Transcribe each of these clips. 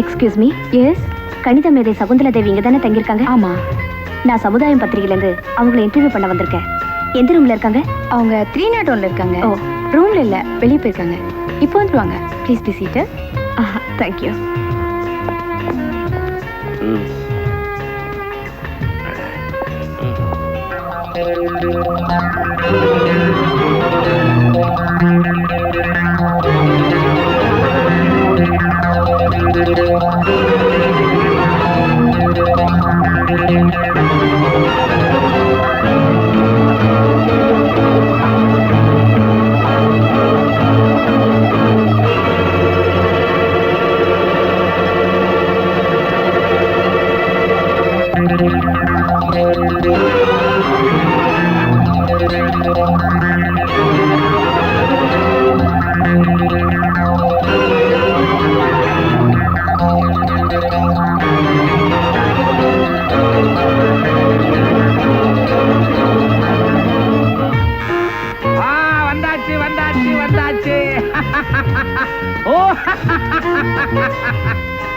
Excuse me. S. கணித மேதை சகுந்தலா தேவி இங்க தானே தங்கியிருக்காங்க? ஆமா. நான் சமுதாயம் பத்திரிகையிலேருந்து அவங்களை இன்டர்வியூ பண்ண வந்திருக்கேன். எந்த ரூம்ல இருக்காங்க? அவங்க 301ல இருக்காங்க. ஓ, ரூம்ல இல்ல, வெளியே போயிருக்காங்க. இப்போ வந்துருவாங்க. Please be seated. Thank you.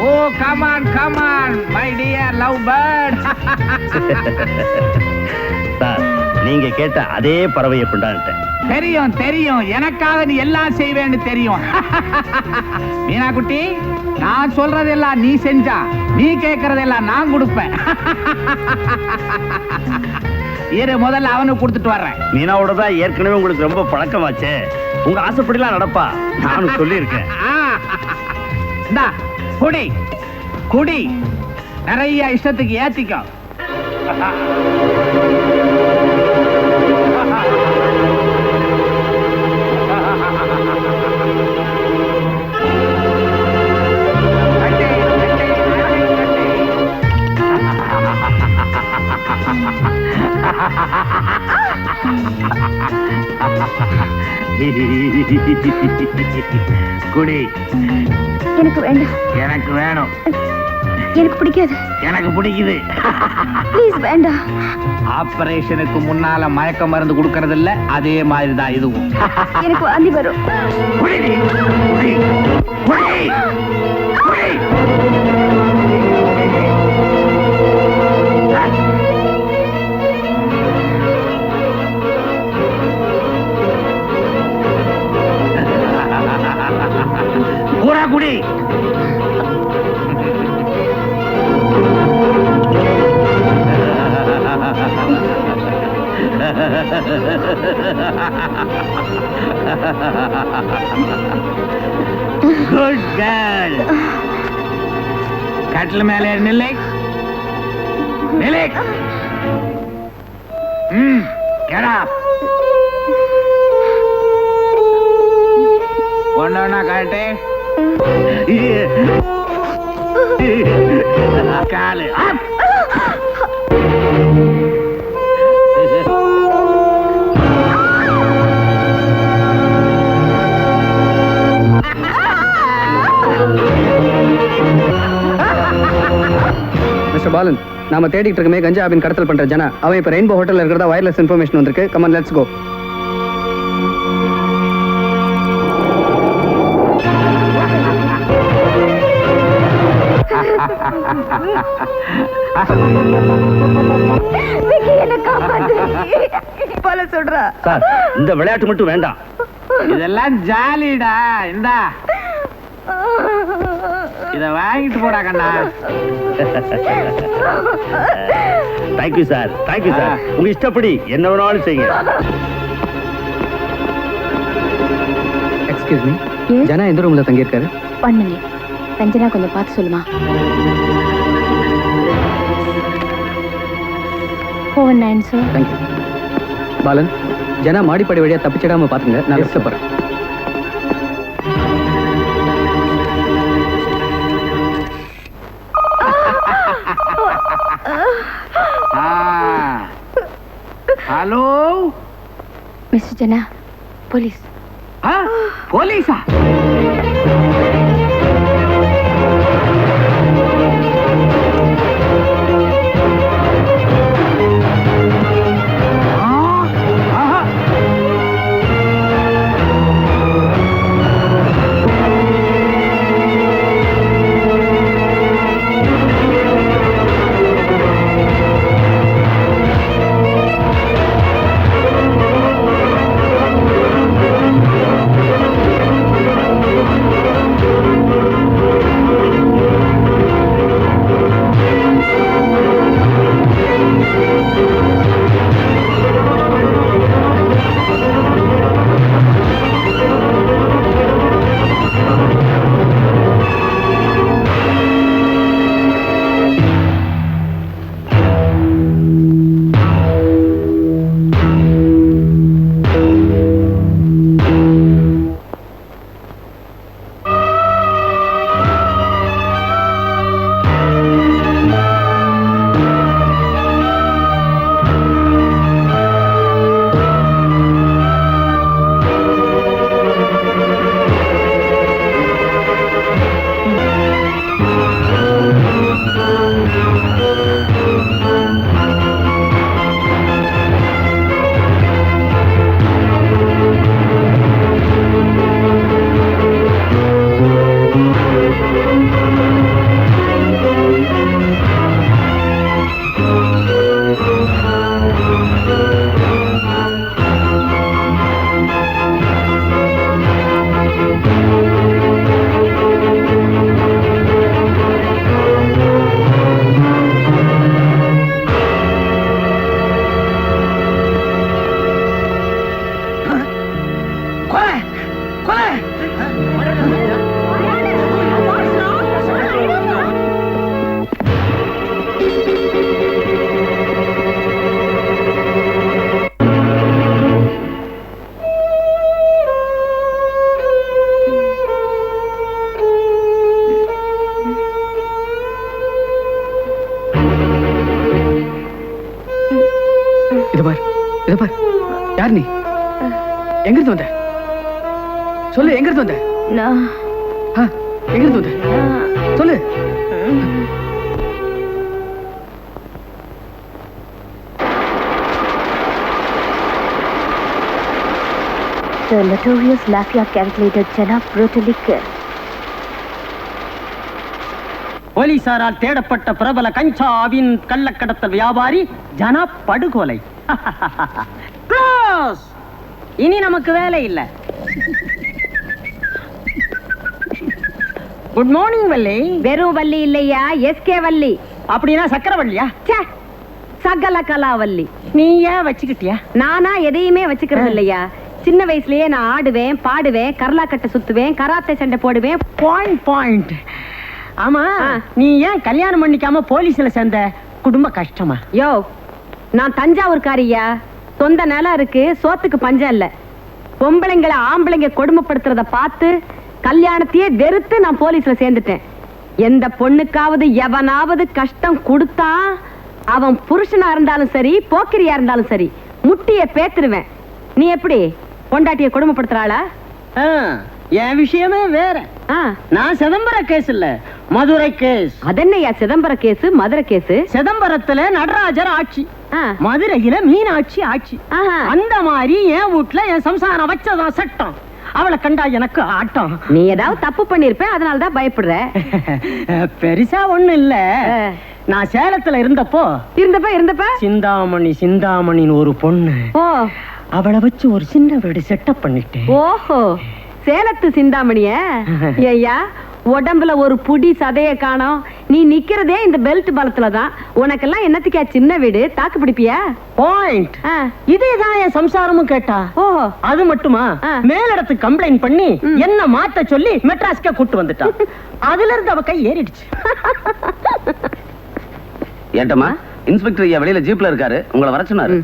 Oh, come on, my dear love bird. Sir, நீங்க கேட்ட அதே பறவையை கொண்டாந்துட்டேன். தெரியும், எனக்காக நீ எல்லாம் செய்வேன்னு தெரியும். மீனா குட்டி, நான் சொல்றதெல்லாம் நீ செஞ்சா, நீ கேட்கறதெல்லாம் நான் கொடுப்பேன். இரு, முதல்ல அவனுக்கு கொடுத்துட்டு வர்றேன். மீனாவோட தான் ஏற்கனவே உங்களுக்கு ரொம்ப பழக்கமாச்சே. உங்க ஆசைப்படிலாம் நடப்பா, நானும் சொல்லியிருக்கேன். இந்தா, குடி, நிறைய இஷ்டத்துக்கு ஏத்திக்கோ. குடி. எனக்கு வேண்டாம். எனக்கு வேணும். எனக்கு பிடிக்காது. எனக்கு பிடிக்குது. ப்ளீஸ் வேண்டாம். ஆபரேஷனுக்கு முன்னால மயக்க மருந்து கொடுக்கறது இல்ல, அதே மாதிரி தான் இதுவும். எனக்கு வாந்தி வரும். பூரா குடி. Good girl. கட்டில் மேலே நில்லை. Get up. ஒன்னா காட்டு. காலு. மிஸ்டர் பாலன், நாம தேடிட்டு இருக்கமே கஞ்சா ஆபின் கடத்தல் பண்ற ஜனா, அவன் இப்ப ரெயின்போ ஹோட்டல்ல இருக்கிறதா வயர்லெஸ் இன்ஃபர்மேஷன் வந்திருக்கு. Come on, let's go. Sir, இந்த விளையாட்டு மட்டும் வேண்டாம். இதெல்லாம் ஜாலிடா. இந்தா, இத வாங்கிட்டு போடா கண்ணா. Thank you sir. உங்க இஷ்டப்படி என்ன வேணாலும் செய்யுங்க. எக்ஸ்கியூஸ் மீ, ஜனா எந்த ரூம்ல தங்கி இருக்காரு? 1 minute. ரஞ்சனா கொஞ்சம் பார்த்து சொல்லுமா. 49 சார். தேங்க்யூ. பாலன், ஜனா மாடிப்படி வழியா தப்பிச்சிடாம பாத்துங்க, நான் கஷ்டப்படுறேன். ஹலோ மிஸ்டர் ஜனா, போலீஸ். போலீஸா? கொலை கொலை இது பார் யார் நீ எங்க இருந்து வந்த சொல்லு எங்க இருந்து வந்த நான் எங்க இருந்து வந்த சொல்லு The notorious Lafayette calculator Janab brutally killed. போலீசாரால் தேடப்பட்ட பிரபல கஞ்சாவின் கள்ளக்கடத்தல் வியாபாரி ஜனா படுகொலை. Close. இனி நமக்கு வேலை இல்ல. Good morning Valli. வெறும் வள்ளி இல்லையா, எஸ்கே வள்ளி. அப்படின்னா சக்கரவள்ளியா? சகல கலாவல்லி. நீ ஏன் வச்சுக்கிட்டியா? நானா எதையுமே வச்சுக்கிறது இல்லையா. சின்ன வயசுலயே நான் ஆடுவேன், பாடுவேன், கரலாக்கட்டை சுத்துவேன், கராத்தே சண்டை போடுவேன். பாயிண்ட். ஆமா, நீ ஏன் கல்யாணம் பண்ணிக்காம போலீஸ்ல சேர்ந்த? குடும்ப கஷ்டமா? யோ, நான் தஞ்சாவூர்காரியா. சொந்த நிலம் இருக்கு, சோத்துக்கு பஞ்சம் இல்ல. பொம்பளைங்களை ஆம்பளைங்க கொடுமைப்படுத்துறத பார்த்து கல்யாணத்தையே வெறுத்து நான் போலீஸ்ல சேர்ந்துட்டேன். எந்த பொண்ணுக்காவது எவனாவது கஷ்டம் கொடுத்தா அவன் புருஷனா இருந்தாலும் சரி, போக்கிரியா இருந்தாலும் சரி, முட்டிய பேத்துருவேன். நீ எப்படி பொண்டாட்டிய கொடுமைப்படுத்துறாளா? என் விஷயமே வேற. நான் சிதம்பர கேஸ் இல்ல, மதுரை கேஸ். அதென்னையா சிதம்பர கேஸ், மதுரை கேஸ்? சிதம்பரத்துல நடராஜர் ஆட்சி, மதுரையில மீனாட்சி ஆட்சி. அந்த மாதிரி என் வீட்டுல என் சம்சாரம் வச்சதான் சட்டம். அவளை கண்டா எனக்கு ஆட்டம். நீ ஏதாவது தப்பு பண்ணிருப்ப, அதனாலதான் பயப்படுற. பெருசா ஒண்ணு இல்ல. நான் சேலத்துல இருந்தப்போ சிந்தாமணின்னு ஒரு பொண்ணு, அவளை வச்சு ஒரு சின்ன வீடு செட்டப் பண்ணிட்டேன். ஓஹோ, சேலத்து சிந்தாமணிய? ஐயா, உடம்புல ஒரு புடி சதைய காணோம். நீ நிக்கிறதே இந்த பெல்ட் பலத்துலதான். உனக்கெல்லாம் என்னத்துக்கா சின்ன வீடு? தாக்கு பிடிப்பியா? பாயிண்ட். இதேதான் என் சம்சாரமும் கேட்டா. ஓஹோ, அது மட்டுமா, மேலிடத்துக்கு கம்ப்ளைண்ட் பண்ணி என்ன மாத்த சொல்லி மெட்ராஸ்க்கு கூட்டு வந்துட்டா. அதுல இருந்து அவ கை ஏறிடுச்சு. ஏட்டமா, இன்ஸ்பெக்டர் ஐயா வெளியில ஜீப்ல இருக்காரு, உங்களை வர சொன்னாரு.